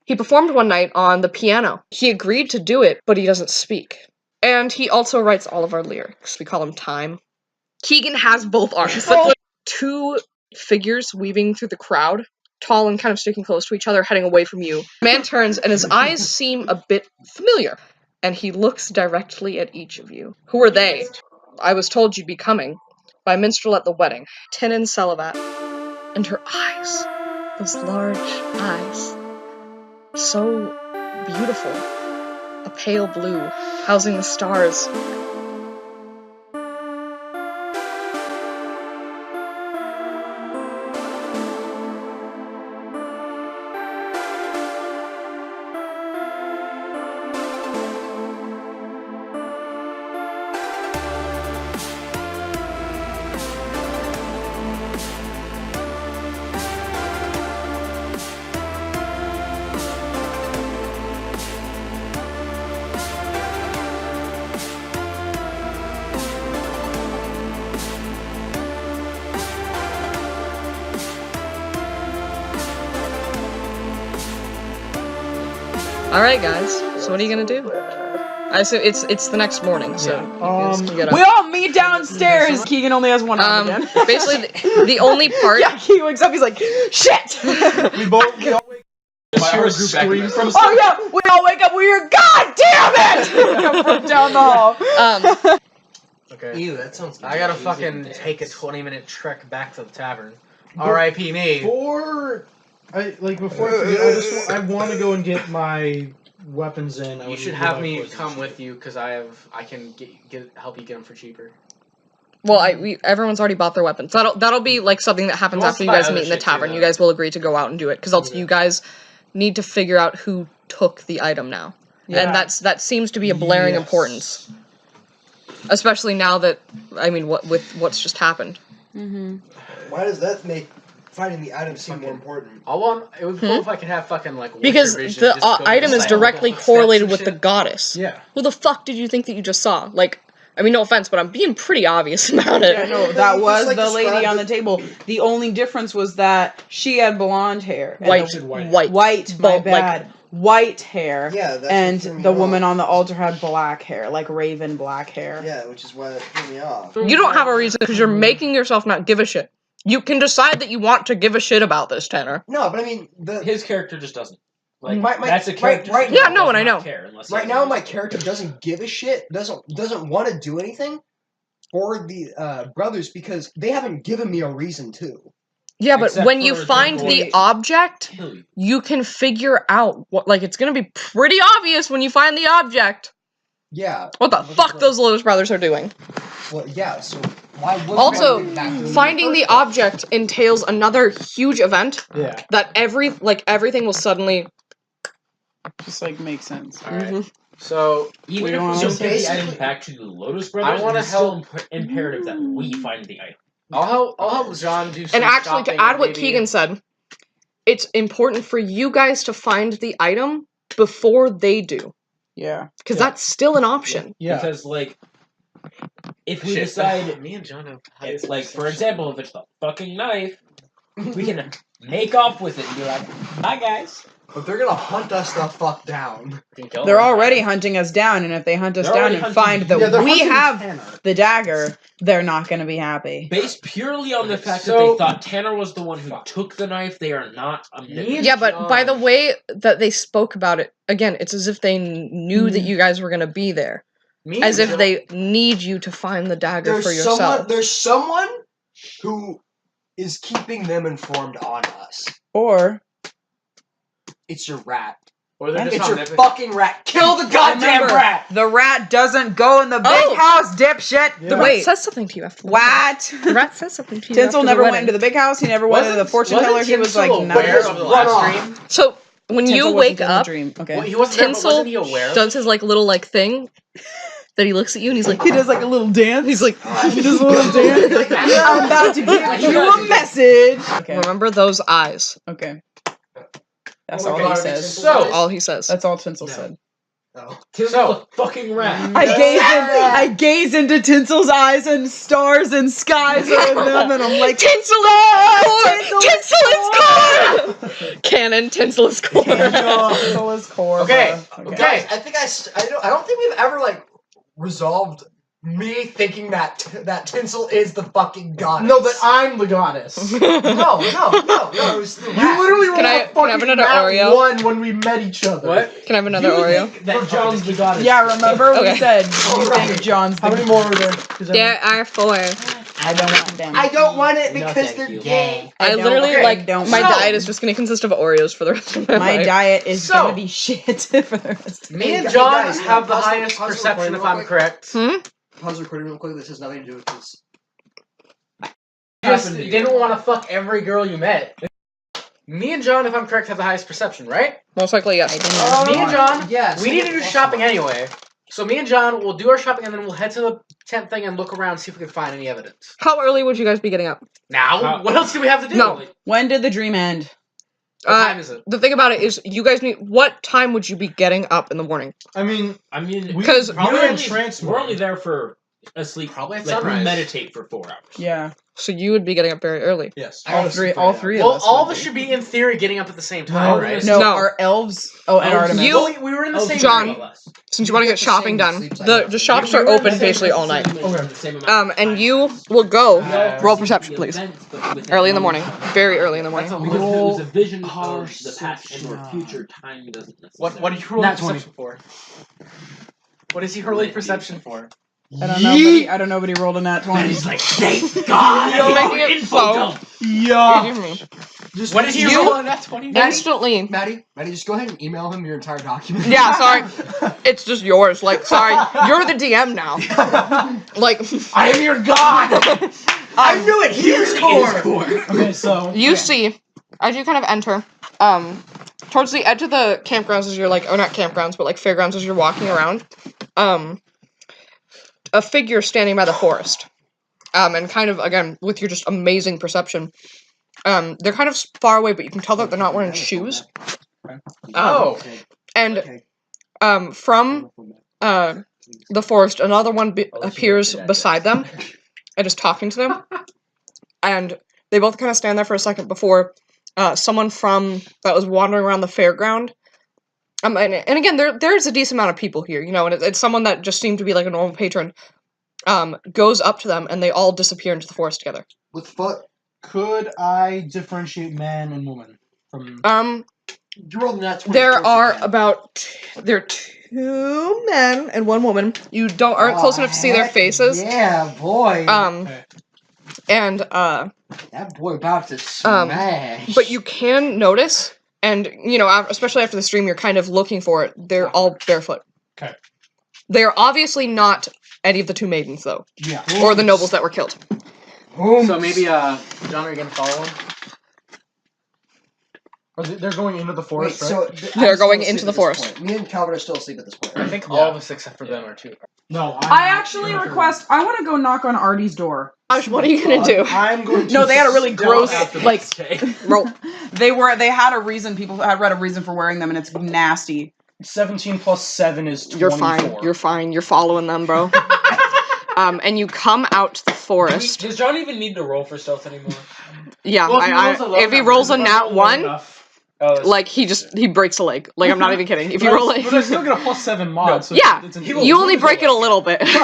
He performed one night on the piano. He agreed to do it, but he doesn't speak. And he also writes all of our lyrics. We call him Time. Keegan has both arms. But the two figures weaving through the crowd, tall and kind of sticking close to each other, heading away from you. Man turns, and his eyes seem a bit familiar. And he looks directly at each of you. Who are they? I was told you'd be coming. By a minstrel at the wedding. Tinsel the Rat. And her eyes. Those large eyes. So beautiful. A pale blue, housing the stars. Alright guys, so what are you gonna do? I assume it's the next morning, so you guys can get up. We all meet downstairs! Keegan only has one arm again. Basically, the only part... Yeah, he wakes up, he's like, shit! we all wake up. Oh yeah, we all wake up, we hear, God damn it! From down the hall. Okay. Ew, that sounds good. I gotta fucking take a 20-minute trek back to the tavern. R.I.P. me. Before I want to go and get my weapons in. You should have me come with you because I can help you get them for cheaper. Well, everyone's already bought their weapons. That'll be like something that happens after you guys meet in the tavern. You guys will agree to go out and do it because also you guys need to figure out who took the item now, and that seems to be a blaring importance, especially now that with what's just happened. Mm-hmm. Why does that make finding the item seem more important? It would be cool if I could have fucking like because the item is directly correlated with the goddess. Yeah. Who the fuck did you think that you just saw? Like, I mean, no offense, but I'm being pretty obvious about it. Yeah, no, that was the lady on the table. The only difference was that she had blonde hair. White, my bad. White hair. Yeah, that's and what threw me the off. woman on the altar had black hair, like raven black hair. Yeah, which is why that threw me off. You don't have a reason because you're making yourself not give a shit. You can decide that you want to give a shit about this, Tanner. No, but I mean, his character just doesn't. Like, that's a character. Yeah, no, and I know. Right now, my character doesn't give a shit. Doesn't want to do anything for the brothers because they haven't given me a reason to. Yeah, but when you find the object, you can figure out what. Like, it's gonna be pretty obvious when you find the object. Yeah. What the fuck those Lotus brothers are doing? Well, yeah. So why would also finding the object entails another huge event. Yeah. That everything will suddenly just like make sense. All right. So even if we take the item back to the Lotus brothers, I want to help. Imperative that we find the item. I'll help John do some And actually, to add what Keegan said, it's important for you guys to find the item before they do. Yeah. Because that's still an option. Yeah. Because, like, if we decide... Me and John have... It's like, for example, if it's the fucking knife, we can make off with it and be like, bye, guys. But they're gonna hunt us the fuck down. They're already hunting us down, and if they hunt us down and find that we have the dagger, they're not going to be happy. Based purely on the fact that they thought Tanner was the one who took the knife, they are not omnipotent. Yeah, but by the way that they spoke about it, again, it's as if they knew that you guys were going to be there. As if they need you to find the dagger for yourself. There's someone who is keeping them informed on us. Or... it's your rat. Or they're it's your fucking rat. Kill the goddamn rat! The rat doesn't go in the big house, dipshit! Yeah. The rat says something to you after the What? The rat says something to you Tinsel after never the went into the big house, he never went into the fortune teller, he was like, no. So, when you wake up, Tinsel Tinsel does his little thing. That he looks at you and he's like... He does a little dance. He's like... he does a little dance. I'm about to give you a message. Okay. Remember those eyes. Okay. That's all he says. So, all he says. That's all Tinsel said. Oh. Tinsel the fucking rat. I gaze into Tinsel's eyes, and stars and skies are in them, and I'm like, Tinsel is core! Canon, Tinsel is core. Tinsel is core. Okay. bro. Guys, I think I don't think we've ever like resolved me thinking that Tinsel is the fucking goddess. No, that I'm the goddess. No. It was the You rat. literally were Can I like fucking have another Nat Oreo? 1 when we met each other. What? Can I have another You Oreo? think that John's the goddess. Yeah, remember we Okay. said you think John's How the many more are there? 'Cause There are 4. I don't want them. I don't want it No, because thank they're you. gay. I don't- literally, okay, like, don't my want diet them. is just gonna consist of Oreos for the rest of my My life. diet is So- gonna be shit for the rest of Me Hey, and guys, John guys, have the pause the- highest pause the perception, recording if real I'm quick. correct. Pause the recording real quick. This has nothing to do with this. You just Happened to you. didn't want to fuck every girl you met. Me and John, if I'm correct, have the highest perception, right? Most likely, yes. Me and John, Yes. we need to do shopping anyway. So me and John will do our shopping and then we'll head to the tent thing and look around, see if we can find any evidence. How early would you guys be getting up? Now, what else do we have to do? No. When did the dream end? What time is it? The thing about it is, you guys need. What time would you be getting up in the morning? I mean, we, 'Cause we're in trance we're mode. only there for asleep. Probably at like, we sunrise. meditate for 4 hours. Yeah, So you would be getting up very early. Yes. all three of Well, us. all of would us be. should be in theory getting up at the same time, No, right? No, No. our elves. Oh, and Oh, Artemis. you- we were in the same John. room. Since you want to get shopping done, sleep cycle. the shops We are were in the open same basically all night. Okay. And you will go. Uh, Roll perception, please. Early in the morning. Very early in the morning. That's a Because it Roll was a vision of the past and or perception. future. Time doesn't necessarily. What are you rolling Nat 20. perception for? What is he rolling perception for? I don't know. I don't know, but he rolled a nat 20. He's like, thank God! You're making it info so- dump. Yeah. Give me. What did he You- roll on that 20? Instantly. Maddie, just go ahead and email him your entire document. Yeah, sorry. It's just yours. Like, sorry. You're the DM now. Like, I am your god. I knew it. He is core. Okay, so you see, as you kind of enter, towards the edge of the campgrounds as you're like, or not campgrounds, but like fairgrounds as you're walking around, a figure standing by the forest. And kind of, again, with your just amazing perception, they're kind of far away, but you can tell that they're not wearing shoes. Oh. And, Okay. from, the forest, another one appears beside them and is talking to them. And they both kind of stand there for a second before someone that was wandering around the fairground. And again, there's a decent amount of people here, you know, and it's someone that just seemed to be like a normal patron. Goes up to them and they all disappear into the forest together. What the fuck? could I differentiate man and woman from? You rolled that 20. There of course are you can. there are 2 men and 1 woman. You aren't close enough to see their heck faces. Yeah, boy. And That boy about to smash. but you can notice, and you know, especially after the stream, you're kind of looking for it. They're all barefoot. Okay. They are obviously not any of the 2 maidens, though, Yeah. or the nobles that were killed. So maybe, John, are you gonna follow him? They're going into the Wait, forest, right? so They're I'm still going asleep into at the this forest. point. Me and Calvin are still asleep at this point. I think Yeah. all of us except for them are too. No, I actually request. I want to go knock on Artie's door. Gosh, what are you gonna do? I'm going to. No, they had a really scout gross, out the like, Roll. they had a reason. People had read a reason for wearing them, and it's nasty. 17 plus 7 is 24. You're fine. You're fine. You're following them, bro. And you come out to the forest. Does John even need to roll for stealth anymore? Yeah, Well, if he rolls a low if he rolls a number, nat 1, Oh, like he breaks a leg. Like I'm not even kidding. If you roll But I it, still get a plus 7 mod. So yeah, it's an you only break it a little bit. Just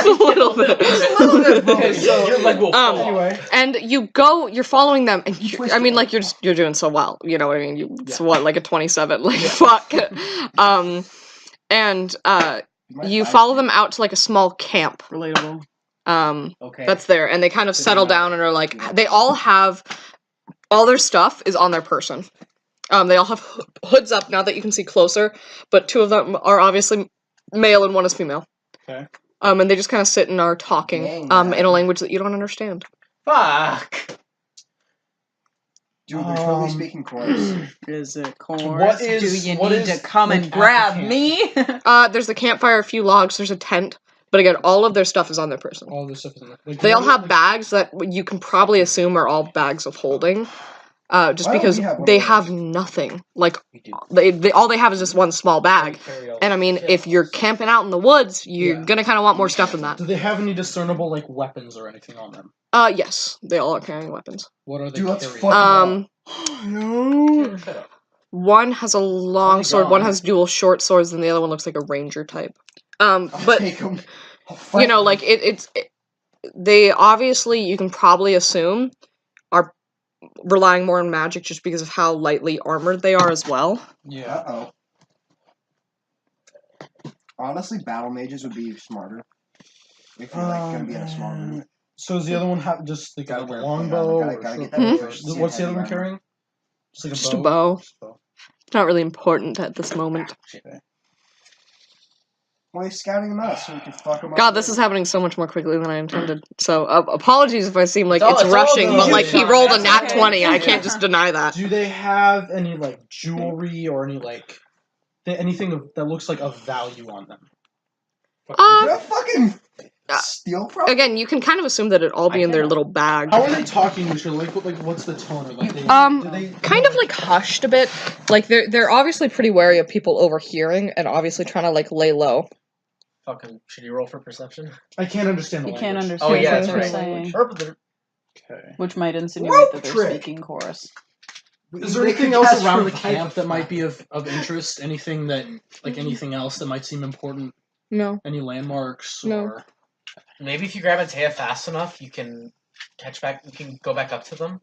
a little bit. okay, so your leg will fall off. Anyway. And you're following them, and you're doing so well. You know what I mean? It's what, like a 27? Like fuck. And you follow them out to like a small camp. Relatable. Okay. That's there, and they kind of settle down and are like, they all have, all their stuff is on their person. They all have hoods up now that you can see closer, but 2 of them are obviously male and 1 is female. Okay. And they just kind of sit and are talking, Dang, in a language that you don't understand. Fuck. Dude, they're totally speaking chorus. Is it chorus? What is- Do you what need is, to come like, and grab at the me? There's the campfire, a few logs, there's a tent, but again, all of their stuff is on their person. All this stuff is in there. Like, They all have bags that you can probably assume are all bags of holding. Just Why don't because we have one they of those? have nothing. Like, We do. they all they have is just one small bag. Carry all And I the mean, shit. if you're camping out in the woods, you're Yeah. gonna kind of want more stuff than that. Do they have any discernible like weapons or anything on them? Yes, they all are carrying weapons. What are they Dude, let's carrying? fuck Um, one has a long only sword, one gone. has dual short swords, and the other one looks like a ranger type. I'll But take 'em. I'll you fight know, them. like they obviously, you can probably assume, are relying more on magic just because of how lightly armored they are as well. Yeah. Uh-oh. Honestly, battle mages would be smarter. If you're like gonna be at a small group. So does the other one have just like Gotta a wear longbow? Gotta or get short that bow? proficiency What's the in other one heavy armor. carrying? Just like Just a bow. Just a bow. It's not really important at this moment. Well, he's scouting them out so we can fuck them up. God, this is happening so much more quickly than I intended. So, apologies if I seem like It's all- it's it's all rushing, good, but like he Sean, rolled a that's nat okay. 20. I Yeah. can't just deny that. Do they have any like jewelry or any like anything that looks like of value on them? You're a fucking steal from? Again, you can kind of assume that it'd all be in their little bag. How are they talking to each other? Like what's the tone? Like they, do they Kind of like hushed a bit. Like they're obviously pretty wary of people overhearing and obviously trying to like lay low. Fucking, should you roll for perception? I can't understand the You language. can't understand Oh yeah, what that's they're right. saying, Okay. which might insinuate Rope that they're trick. speaking chorus. Is there They anything could else cast around the revive. camp that might be of interest? Anything that like anything else that might seem important? No. Any landmarks No. or Maybe if you grab Anteia fast enough, you can catch back. You can go back up to them.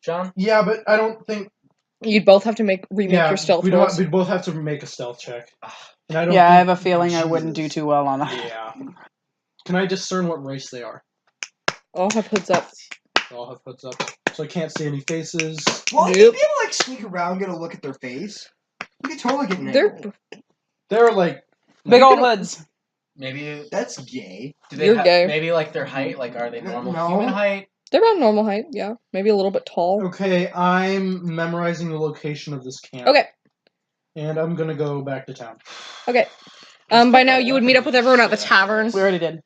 John. Yeah, but I don't think You'd both have to remake your stealth rolls. we'd both have to make a stealth check. And I don't Yeah, I think- have a feeling I wouldn't do Jesus. too well on that. Yeah. Can I discern what race they are? All have hoods up. They all have hoods up, so I can't see any faces. Well, Nope. you'd be able to like sneak around, get a look at their face. You could totally get an They're angle. They're like Big old hoods. Maybe That's gay. do they You're have gay. maybe like their height? Like are they normal No. human height? they're about normal height, yeah. Maybe a little bit tall. okay. I'm memorizing the location of this camp. Okay. And I'm gonna go back to town. Okay. By now you would meet up with everyone at the tavern. We already did.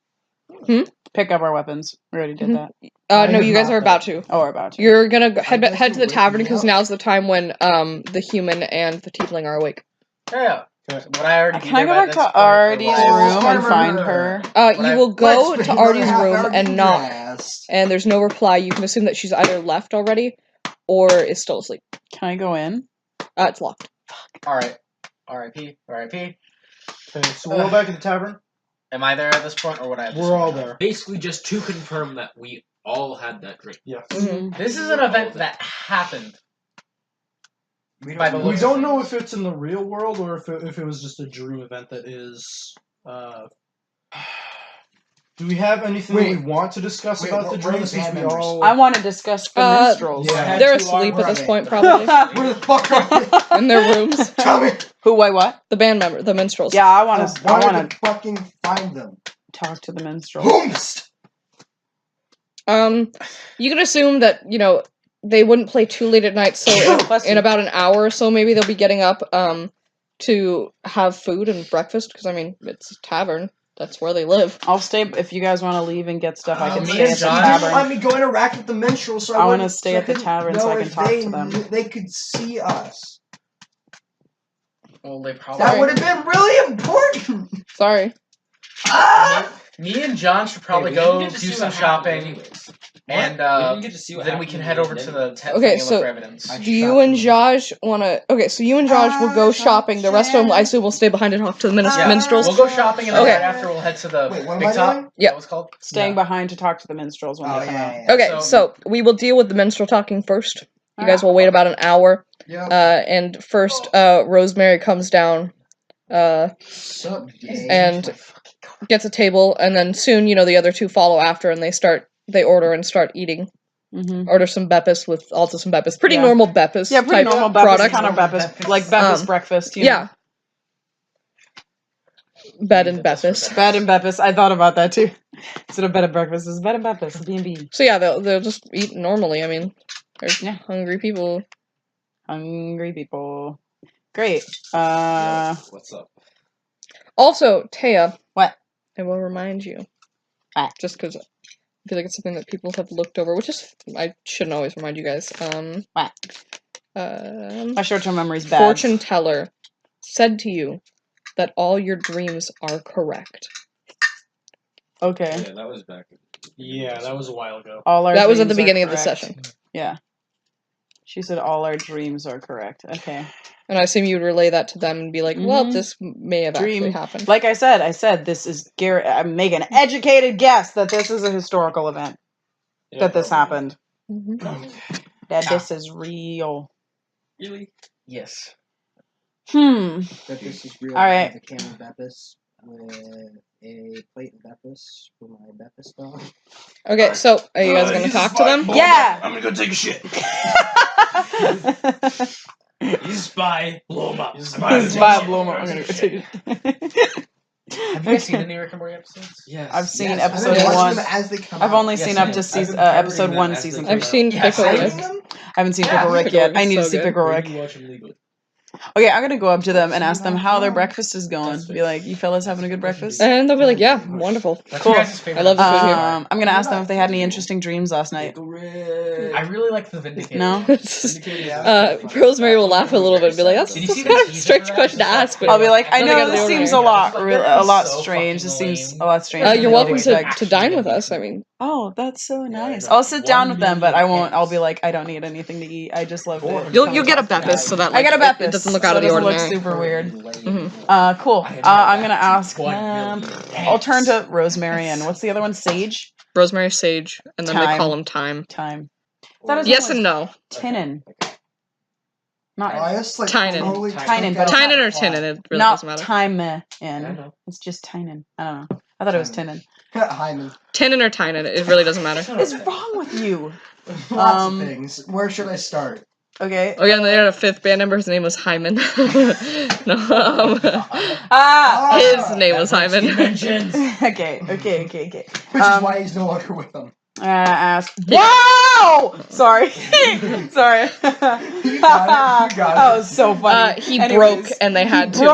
Hmm? Pick up our weapons. We already did Mhm. that. I No, have you guys not are about done. to. Oh, we're about to. You're gonna head guess to the you're tavern waking because me up. now's the time when the human and the tiefling are awake. Yeah. Okay. Would I already Can be I there go by back this to point, or Artie's will I- room and Sorcerer. find her? You will go Let's to be another Artie's half room hour and getting knock, dressed. and there's no reply. You can assume that she's either left already or is still asleep. Can I go in? It's locked. All right. R.I.P. R.I.P. Okay, so we're all back at the tavern. Am I there at this point, or would I? Have to We're all switch? there. Basically, just to confirm that we all had that drink. Yes. Mhm. This is an event that happened. By the We looks don't of know things. if it's in the real world or if it was just a dream event that is. Do we have anything that we Wait. want to discuss Wait, about where the are the dream since band we members? all? I want to discuss the minstrels. Yeah. They're Two asleep at are this they? point, probably. Where the fuck are they? In their rooms. Tell me. Who? Wait, what? The band member, the minstrels. Yeah, I want to. I wanted want to fucking find them. to talk to the minstrels. Whomst! You can assume that, they wouldn't play too late at night, so Bless in you. about an hour or so, maybe they'll be getting up, to have food and breakfast, because, it's a tavern. That's where they live. I'll stay if you guys want to leave and get stuff. I can me stay and at the John- You didn't let tavern. me go interact with the minstrel, so I wanna wouldn't- stay at the couldn't tavern so know I can if talk they to them. They could see us. Well, they probably. That would have been really important. Sorry. Me and John should probably Hey, we didn't go get to do see some what happened shopping, anyways. and We didn't get to see what then we happened can in head the over end to anyway. the tent Okay, thing and so- look for evidence. I Do you shot and them. Josh wanna... Okay, so you and Josh will go shopping. The rest of them, I assume, will stay behind and talk to the Yeah, minstrels. we'll go shopping, and then Okay. right after we'll head to the Wait, what am big I top. doing? Is Yeah. that what it's called? Staying Yeah. behind to talk to the minstrels when Oh, they come out. yeah. Okay, so we will deal with the minstrel talking first. You guys will wait about an hour. Yeah. And first, Rosemary comes down, Sup, gay? and gets a table, and then soon, the other two follow after, and they order and start eating. Mm-hmm. Order some beppis with also some beppis. Pretty Yeah. normal beppis Yeah, pretty type normal Beppis, product. kind of Beppis, like Beppis breakfast. You know. Yeah. Bed and beppis. Bed and Beppis. I thought about that too. Instead of bed and breakfast, it's bed and Beppis. B&B. So yeah, they'll just eat normally. There's Yeah. hungry people. Hungry people. Great. What's up? Also, Teia. What? I will remind you. What? Just because feel like it's something that people have looked over, which is I shouldn't always remind you guys. What? My short-term memory's bad. Fortune teller said to you that all your dreams are correct. Okay. Yeah, that was back. Yeah, that was a while ago. That was at the dreams are beginning of the correct. session. Yeah. She said all our dreams are correct. Okay. And I assume you would relay that to them and be like, well, Mhm. this may have actually Dream. happened. Like I said this is I'm making an educated guess that this is a historical event. Yeah, That this probably. happened. Mhm. That this is real. Really? Yes. That this is real. All I right. have a can of Beppis with a plate of Beppis for my Beppis dog. Okay, so are you guys going to talk to them? Yeah. I'm gonna go take a shit. He's a spy. Blow him up. He's by blow him up. I'm gonna go take it. Have you guys seen any Rick and Morty episodes? Yes. I've seen Yes, episode I've been watching one. them as they come I've out. only Yes, seen I up have. to I've season, been covering episode them 1, as they season come 3. I've seen Yes, Pickle I Rick. have. I haven't seen Yeah, Pickle Rick Pickle yet. Rick I is need to so see good. Pickle Rick. Maybe watch him legally. Okay, I'm gonna go up to them and ask them how their breakfast is going. Be like, you fellas having a good breakfast? And they'll be like, yeah, wonderful. That's Cool. your guys' favorite I love the food here. episode. I'm gonna ask them if they had any interesting dreams last night. I really like the Vindicator. No? Rosemary will laugh a little bit and be like, that's Did you see kind the of a teaser strange for that? question to ask. But I'll be like, I Nothing out know of the this seems ordinary. a lot So strange. This fucking seems lame. a lot strange. You're than You're I welcome would to dine with us. I mean, Oh, that's so Yeah, nice. I got I'll sit down 1 with them, but I won't. I'll be million like, I don't need anything to eat. I just love it. you'll get a Beppis so that I like, get a Beppis. it doesn't look so out of the it doesn't ordinary. look super weird. Mhm. Cool. I had I'm that gonna ask 1 them. million I'll turn eggs. to Rosemary and what's the other one? Sage? Rosemary, Sage, and then they Time. call him Time. Time. That is Yes and no. Tinnin. Not I just like Tynan. totally Tynan, took but out Tynan or that Tinnin, it really not doesn't matter. time I in. know. It's just Tynan. I don't know. I thought it was Tinnin. plot. Hyman. Tinnin or Tynan, it really doesn't matter. What is wrong with you? Lots of things. Where should I start? Okay. Oh yeah, and they had a 5th band member. His name was Hyman. No, his name was Hyman. Okay. Which is why he's no longer with them. Ask. Wow! Sorry. Sorry. You got it. That was so funny. He Anyways, broke, and they had to.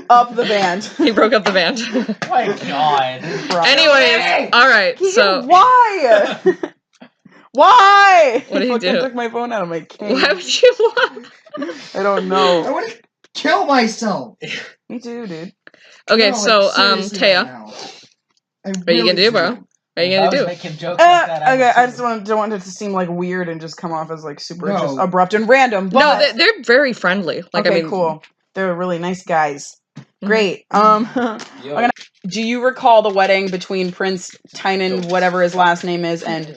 up the band. He broke up the band. My God. Anyways, all right. Keegan, So why? Why? What did he Fucking do? took my phone out of my case. why would you lie? I don't I know. want to kill myself. Me too, dude. Okay, No, so like, seriously right Teia, now. what are you gonna do, bro? What are you I gonna was do? making jokes like that. Okay, I just want don't want it to seem like weird and just come off as like super No. just abrupt and random. But No, they're very friendly. Like okay, I mean, cool. They're really nice guys. Mhm. Great. Do you recall the wedding between Prince Tynan, whatever his last name is, and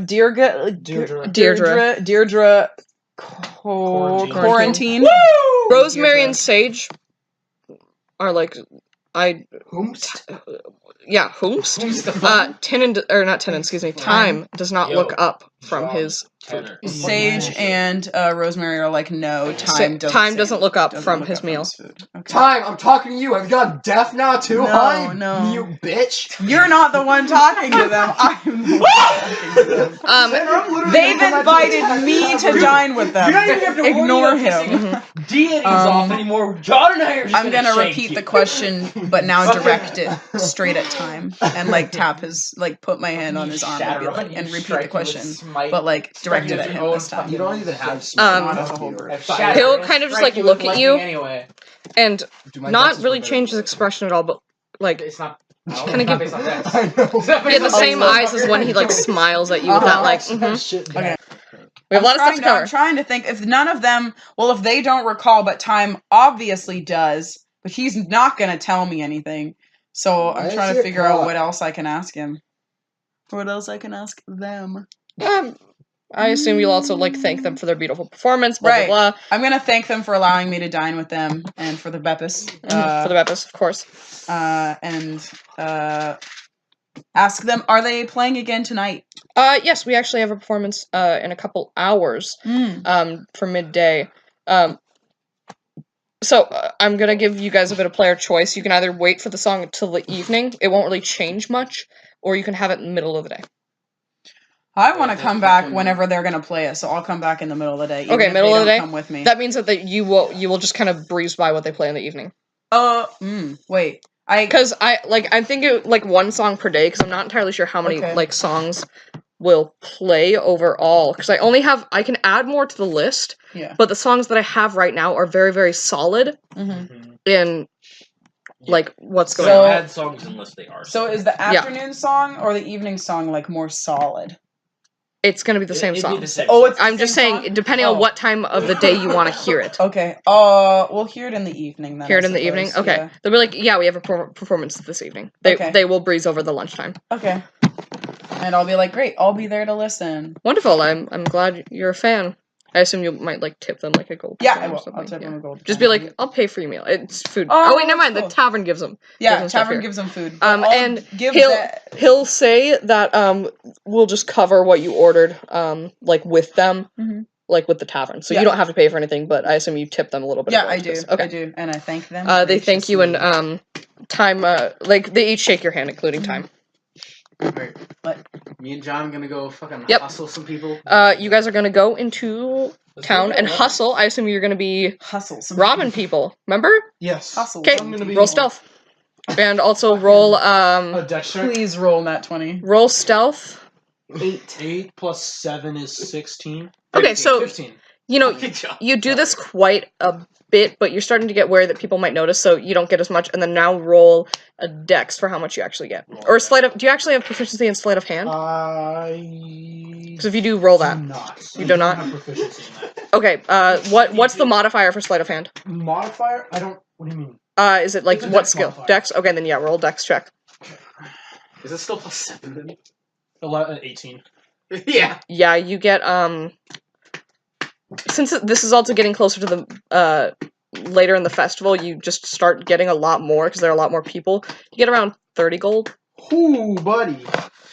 Deirdre Quarantine? Rosemary and Sage are like Whomst? yeah, whomst? Time does not look up from his food. Sage and Rosemary are like, no, time doesn't look up from his meal. food. Okay. Time, I'm talking to you. Have you gone deaf now too, No, huh? no. You bitch. You're not the one talking to them. I'm the one talking to them. They've invited me to dine with them. You don't even have to Ignore worry about him. pissing deities off anymore. John and I are just I'm gonna shake repeat you. the question, but now direct it straight at Time and like tap his, like put my hand on his arm and, be like, and repeat the question, but like directed at him this time. You don't even have Not as a whole group. He'll kind of just like look at you anyway. and not really change his expression at all, but like It's not. Kinda give- based on that. I know. he had the same eyes as when he like smiles at you with that like. That shit down. Okay. We have a lot of stuff to I'm cover. trying to think if none of them, well, if they don't recall, but Time obviously does, but he's not gonna tell me anything. So Why I'm is trying he to a figure out cop? what else I can ask him. What else I can ask them? I assume you'll also like thank them for their beautiful performance. Blah Right. blah blah. I'm gonna thank them for allowing me to dine with them and for the Beppis. For the Beppis, of course. And ask them, are they playing again tonight? Yes, we actually have a performance in a couple hours for midday. So I'm gonna give you guys a bit of player choice. You can either wait for the song until the evening. It won't really change much, or you can have it in the middle of the day. I want to come back whenever they're gonna play it, so I'll come back in the middle of the day. even Okay, if middle they of the don't day? Come with me. That means that you will just kind of breeze by what they play in the evening. Wait. Because I think it like one song per day, because I'm not entirely sure how many Okay. like songs will play overall. Because I can add more to the list, Yeah. but the songs that I have right now are very, very solid in like what's going So- on. add songs unless they are. So is the afternoon song or the evening song like more solid? It's gonna be the same It'd song. be the same. Oh, it's the I'm just same saying, song? depending on what time of the day you want to hear it. Okay. We'll hear it in the evening then. Hear I it in the evening? suppose, Okay. yeah. They'll be like, yeah, we have a performance this evening. Okay. They will breeze over the lunchtime. Okay. And I'll be like, great, I'll be there to listen. Wonderful. I'm glad you're a fan. I assume you might like tip them like a gold. Yeah, coin I or will. something. I'll tip Yeah. them a gold. Just coin. be like, I'll pay for your meal. It's food. Oh, Wait, never mind. cool. The tavern gives them. Yeah, them stuff tavern here. gives them food. But I'll And give he'll that. he'll say that we'll just cover what you ordered like with them. Mhm. Like with the tavern, so Yeah. you don't have to pay for anything. But I assume you tip them a little bit. of Yeah, gold I do. because- Okay. I do, and I thank them. They thank you and graciously. time. Like they each shake your hand, including time. Alright. What? Me and John gonna go fucking Yep. hustle some people. You guys are gonna go into town and hustle. I assume you're gonna be Hustle some robbing people. Remember? Yes. Hustle. Okay. I'm gonna be Roll stealth, and also roll a dex check. Please roll that 20. roll stealth. 8 plus 7 is 16. Okay, so 15. you know Good job. you do this quite a bit, but you're starting to get wary that people might notice, so you don't get as much. And then now roll a dex for how much you actually get, or sleight of. Do you actually have proficiency in sleight of hand? Because if you do, roll that. Do not. You do not? have proficiency in that. Okay. What's the modifier for sleight of hand? Modifier? I don't. What do you mean? Is it like It's a what dex skill? modifier. Dex. Okay, then yeah, roll dex check. Is it still plus 7 then? 18. Yeah. Yeah, you get since this is also getting closer to the later in the festival, you just start getting a lot more because there are a lot more people. You get around 30 gold. Ooh, buddy.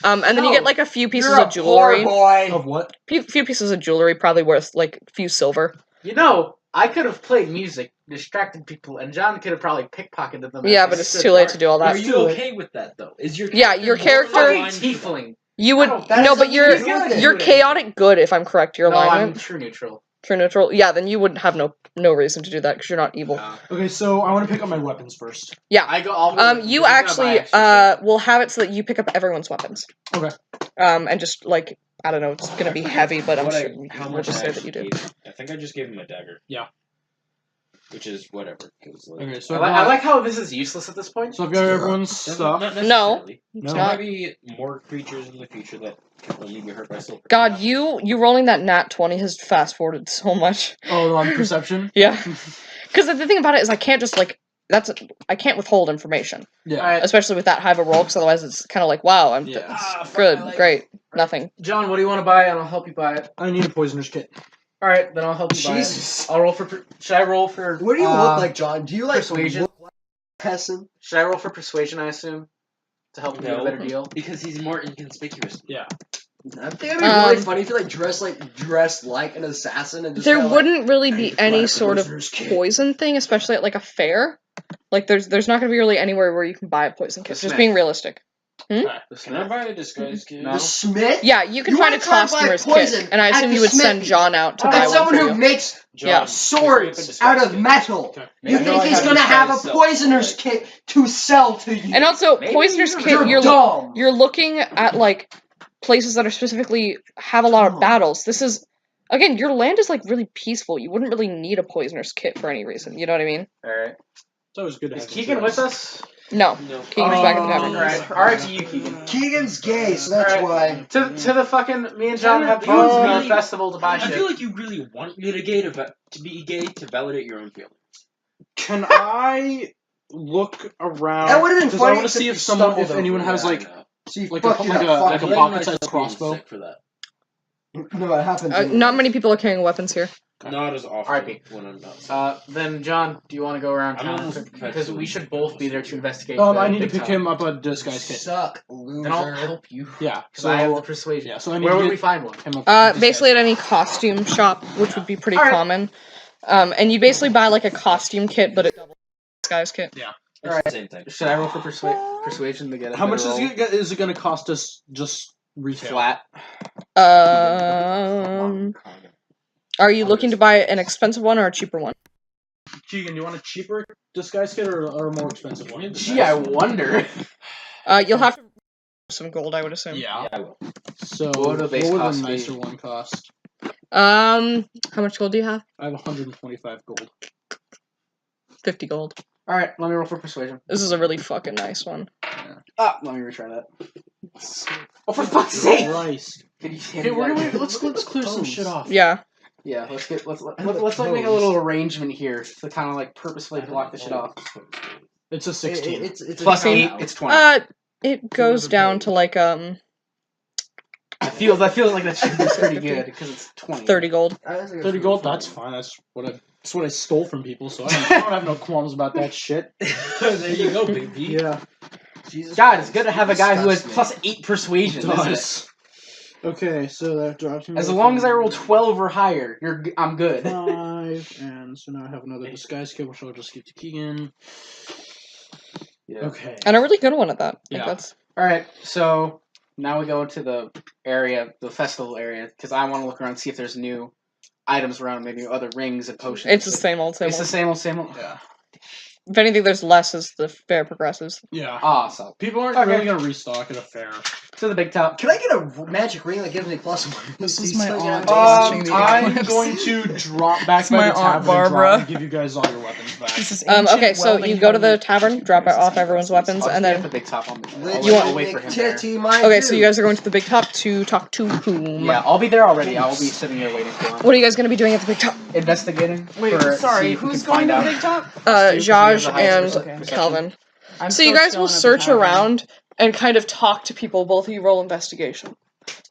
And then you get like a few pieces You're a of jewelry. poor boy. Of what? Few pieces of jewelry, probably worth like a few silver. You know, I could have played music, distracted people, and John could have probably pickpocketed them. Yeah, as but they it's stood too late guard. to do all Are that. you okay with that though? Is your Yeah, your more character- Fucking aligned to that? tiefling. You would That no, is but something you're to do with it. you're chaotic good if I'm correct. Your No, I'm alignment true neutral. true neutral. Yeah, then you would have no reason to do that because you're not evil. Okay, so I want to pick up my weapons first. I go. I'll go with You because he's gonna buy actually extra shit. will have it so that you pick up everyone's weapons. Okay. And just like I don't know, it's gonna be heavy, but I'm What sure how we'll much just I say that you do. actually gave. I think I just gave him a dagger. Yeah. Which is whatever. 'Cause, like, Okay, so I like how this is useless at this point. So I've got everyone's doesn't- stuff. Not No. necessarily. No. There might be more creatures in the future that can only be hurt by silver. God, you rolling that nat 20 has fast forwarded so much. Oh, on perception? Yeah, because the thing about it is I can't just like I can't withhold information, Yeah. Alright, especially with that high of a roll, because otherwise it's kind of like wow, I'm Yeah. good, great, nothing. John, what do you want to buy, and I'll help you buy it. I need a poisoner's kit. All right, then I'll help you buy it. Jesus. I'll roll for. Should I roll for? What do you look like, John? Do you like persuasion? look like a peasant? Should I roll for persuasion? I assume to help you get a No, better deal. because he's more inconspicuous. Yeah. I think it'd be really funny if you like dressed like an assassin and just There kinda, wouldn't really "Hey, be fly any the sort of poisoner's kit." poison thing, especially at like a fair. Like there's not going to be really anywhere where you can buy a poison kit. The Just Smith. being realistic. The Can I Smith. buy a disguise kit? No. The Smith? Yeah, you can You find a wanna try and buy costumer's poison kit, and I at assume the you would send smithy. John out to Oh, buy That's one someone for who you. makes Yeah. swords out of metal. Okay. You Maybe think I he's have gonna have a disguise poisoner's self, kit to sell to you? And also, Maybe poisoner's you're kit, dumb. you're looking at like places that are specifically have a lot of Dumb. battles. This is again, your land is like really peaceful. You wouldn't really need a poisoner's kit for any reason. You know what I mean? All right. It's always good to Is have Keegan insurance. with us? No, No. Keegan's back at the All tavern. right. All right to you, Keegan. Keegan's gay, so that's Alright. why. To the fucking me and John have You bones in really- the festival to buy I shit. feel like you really want me to be gay to validate your own feelings. Can I look around? That would've been Because funny I want to if see you if someone, stumbled if anyone over has Yeah, I like know. So you Like fucked a- it like up, a- fuck like a it. I pocket blame sized myself being crossbow. sick for that. No, it happens. Not anyway. many people are carrying weapons here. Not as often R.I.P. when I'm not sick. Then John, do you want to go around I'm town? almost Because we should both be there to investigate. I the need to big pick town. him up a disguise kit. Suck, loser. Then I'll help you. Yeah. Because I have the So persuasion. yeah. So I need Where to would get we find one? him a disguise Basically at kit. any costume shop, which would be pretty Alright. common. And you basically buy like a costume kit, but it's a disguise kit. It's Alright. the same thing. Should I roll for persuasion to get a How much better is it going to cost us just retail? flat? Are you looking to buy an expensive one or a cheaper one? Keegan, do you want a cheaper disguise kit or a more expensive one? Gee, I wonder. You'll have to some gold, I would assume. Yeah. I will. So What what would a would base the cost be? nicer one cost? How much gold do you have? I have 125 gold. 50 gold. All right, let me roll for persuasion. This is a really fucking nice one. Ah, let me retry that. Oh, for fuck's sake! Christ. Can you Okay, let's clear some shit off. Yeah. Yeah, let's like make a little arrangement here to kind of like purposefully block the shit off. It's a 16. It's Plus a 8, timeout. it's 20. It goes down to like I feel like that should be pretty good because it's 20. 30 gold. 30 gold. That's fine. That's what I stole from people. So I don't have no qualms about that shit. There you go, baby. Yeah. Jesus God, it's Christ, good to you have a guy who has disgust me. plus 8 persuasion. Isn't it? Nice. Okay, so that drops me. As long as I roll 12 or higher, I'm good. 5, and so now I have another disguise kit, which I'll just give to Keegan. Yeah. Okay. And a really good one at that. I think Yeah. that's All right, so now we go into the area, the festival area, because I want to look around and see if there's new items around, maybe other rings and potions. it's the same old, same It's the old. same old. Yeah. If anything, there's less as the fair progresses. Yeah. Awesome. People aren't Okay. really gonna restock at a fair. To the big top. Can I get a magic ring that gives me plus one? This Do is you my still get aunt a watching basic- the I'm eclipse. going to drop back It's by my the Aunt tavern and Barbara. give you guys all your weapons back. This is ancient Okay, so welding you go to the helmet. tavern, drop off everyone's weapons, I'll and just be at then... the big top. You I'll wait for him there. Titty, my Okay, so dude. you guys are going to the big top to talk to whom? Yeah, I'll be there already. I'll be sitting here waiting for him. What are you guys going to be doing at the big top? Investigating. Wait, for, sorry, see if we who's can going find to the out. big top? Jaj and perception. Calvin. I'm So you still guys will chilling at the search tavern. around and kind of talk to people. Both of you roll investigation.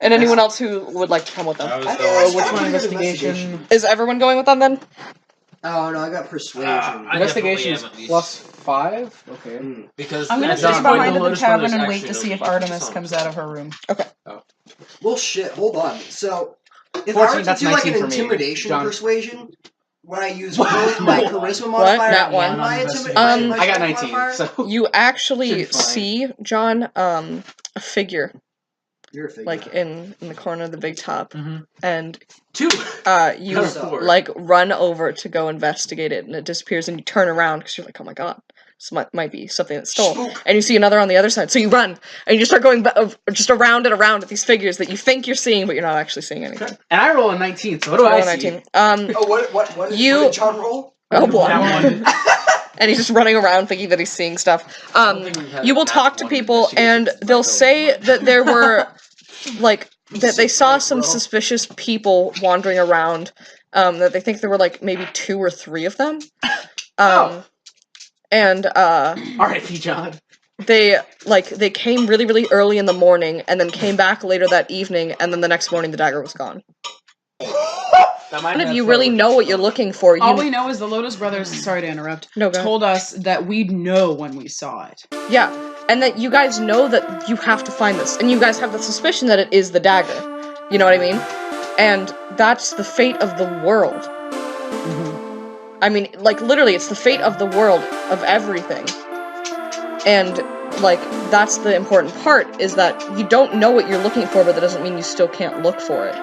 And anyone else who would like to come with them. I was I think going. that's Which pretty one? good Investigation. Is everyone going with them then? Oh no, I got persuasion. I Investigation is definitely am, at least. plus 5. Okay. Mm. Because I'm gonna at sit this point, behind the Lotus tavern Brothers and wait actually to know see me. if Artemis Son. comes out of her room. Well, shit. Hold on. So, if 14, I were to that's do like 19 an for me. intimidation John. persuasion, when I use both my charisma modifier Not one. and my I intimidation, got I got 19. So You actually Should be fine. see, John, a figure, You're a figure. like, in the corner of the big top. Mhm. And 2. you, Not a 4. like, run over to go investigate it, and it disappears, and you turn around, because you're like, oh my god, this might be something that stole. Spook. And you see another on the other side, so you run, and you start going just around and around at these figures that you think you're seeing, but you're not actually seeing anything. and I roll a 19. So what do Roll I a see? 19. Oh, what did John roll? Oh boy. That one. And he's just running around thinking that he's seeing stuff. You will talk to people, and they'll say that there were, like, that they saw some suspicious people wandering around, that they think there were, like, maybe 2 or 3 of them. And, R.I.P. John. they came really, really early in the morning, and then came back later that evening, and then the next morning the dagger was gone. None of you really know what you're looking for. All we know is the Lotus Brothers, sorry to interrupt, No, go ahead. told us that we'd know when we saw it. Yeah, and that you guys know that you have to find this, and you guys have the suspicion that it is the dagger. You know what I mean? And that's the fate of the world. I mean, like, literally, it's the fate of the world, of everything. And, like, that's the important part, is that you don't know what you're looking for, but that doesn't mean you still can't look for it.